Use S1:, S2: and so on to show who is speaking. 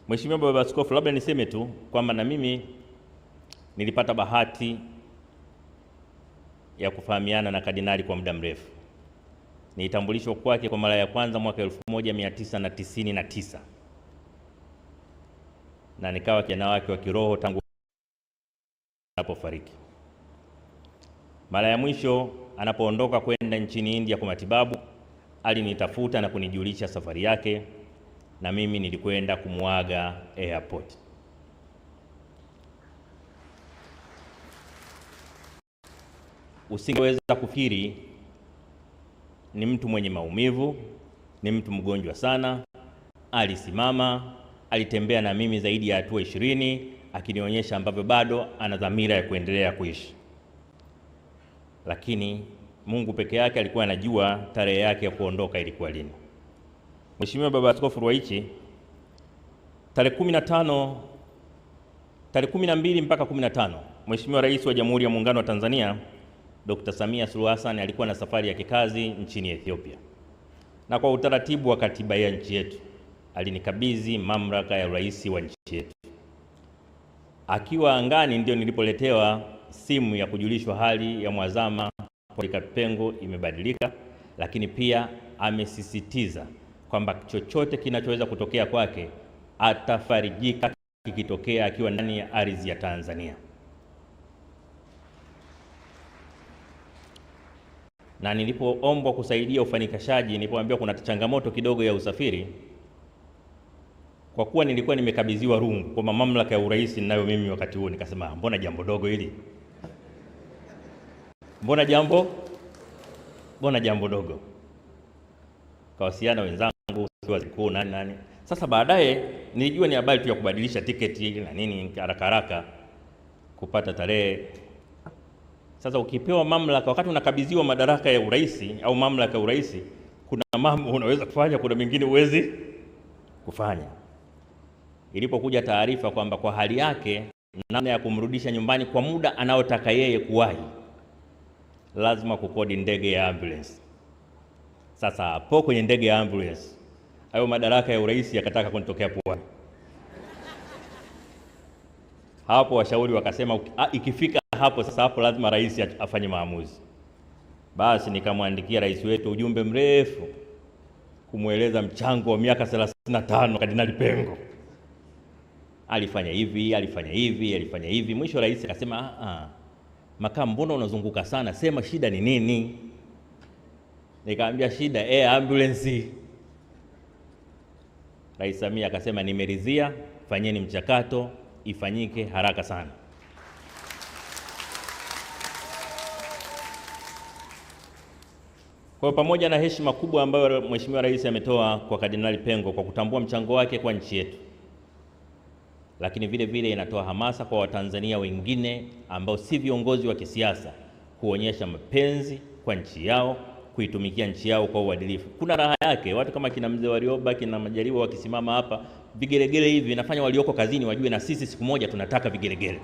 S1: Mheshimiwa Baba Askofu, labda niseme tu kwamba na mimi nilipata bahati ya kufahamiana na kardinali kwa muda mrefu. Nilitambulishwa kwake kwa mara ya kwanza mwaka 1999 na nikawa kijana wake wa kiroho tangu anapofariki. Mara ya mwisho anapoondoka kwenda nchini India kwa matibabu, alinitafuta na kunijulisha safari yake, na mimi nilikwenda kumuaga airport. Usingeweza kufikiri ni mtu mwenye maumivu, ni mtu mgonjwa sana. Alisimama, alitembea na mimi zaidi ya hatua 20 akinionyesha ambavyo bado ana dhamira ya kuendelea kuishi. Lakini Mungu peke yake alikuwa anajua tarehe yake ya kuondoka ilikuwa lini. Mheshimiwa Baba Askofu Ruwaichi, tarehe 12 mpaka 15, Mheshimiwa Rais wa Jamhuri ya Muungano wa Tanzania Dr. Samia Suluhu Hassan alikuwa na safari ya kikazi nchini Ethiopia, na kwa utaratibu wa katiba ya nchi yetu alinikabidhi mamlaka ya rais wa nchi yetu. Akiwa angani ndio nilipoletewa simu ya kujulishwa hali ya Mhashamu Polycarp Pengo imebadilika, lakini pia amesisitiza kwamba chochote kinachoweza kutokea kwake atafarijika kikitokea akiwa ndani ya ardhi ya Tanzania. Na nilipoombwa kusaidia ufanikishaji, nilipoambiwa kuna changamoto kidogo ya usafiri, kwa kuwa nilikuwa nimekabidhiwa rungu kwa mamlaka ya urais ninayo mimi wakati huo, nikasema mbona jambo dogo hili? Mbona jambo dogo? Kawasiliana wenzangu, waziri mkuu nani. Sasa baadaye nilijua ni habari tu ya kubadilisha tiketi na nini haraka kupata tarehe. Sasa ukipewa mamlaka, wakati unakabidhiwa madaraka ya urais au mamlaka ya urais, kuna mambo unaweza kufanya, kuna mengine huwezi kufanya. Ilipokuja taarifa kwamba kwa hali yake namna ya kumrudisha nyumbani kwa muda anaotaka yeye kuwahi, lazima kukodi ndege ya ambulance. Sasa hapo kwenye ndege ya ambulance, hayo madaraka ya urais yakataka kunitokea puani. Hapo washauri wakasema ikifika hapo sasa, hapo lazima rais afanye maamuzi. Basi nikamwandikia rais wetu ujumbe mrefu kumweleza mchango wa miaka 35 Kardinali Pengo. Alifanya hivi. Mwisho rais akasema makamu, mbona unazunguka sana, sema shida ni nini? Nikamwambia shida ambulance. Rais Samia akasema nimeridhia, fanyeni mchakato, ifanyike haraka sana. Kwa pamoja na heshima kubwa ambayo Mheshimiwa Rais ametoa kwa Kardinali Pengo kwa kutambua mchango wake kwa nchi yetu, lakini vile vile inatoa hamasa kwa Watanzania wengine ambao si viongozi wa kisiasa kuonyesha mapenzi kwa nchi yao, kuitumikia nchi yao kwa uadilifu. Kuna raha yake watu kama kina Mzee Warioba, kina Majaliwa wakisimama hapa, vigelegele hivi nafanya walioko kazini wajue na sisi siku moja tunataka vigelegele.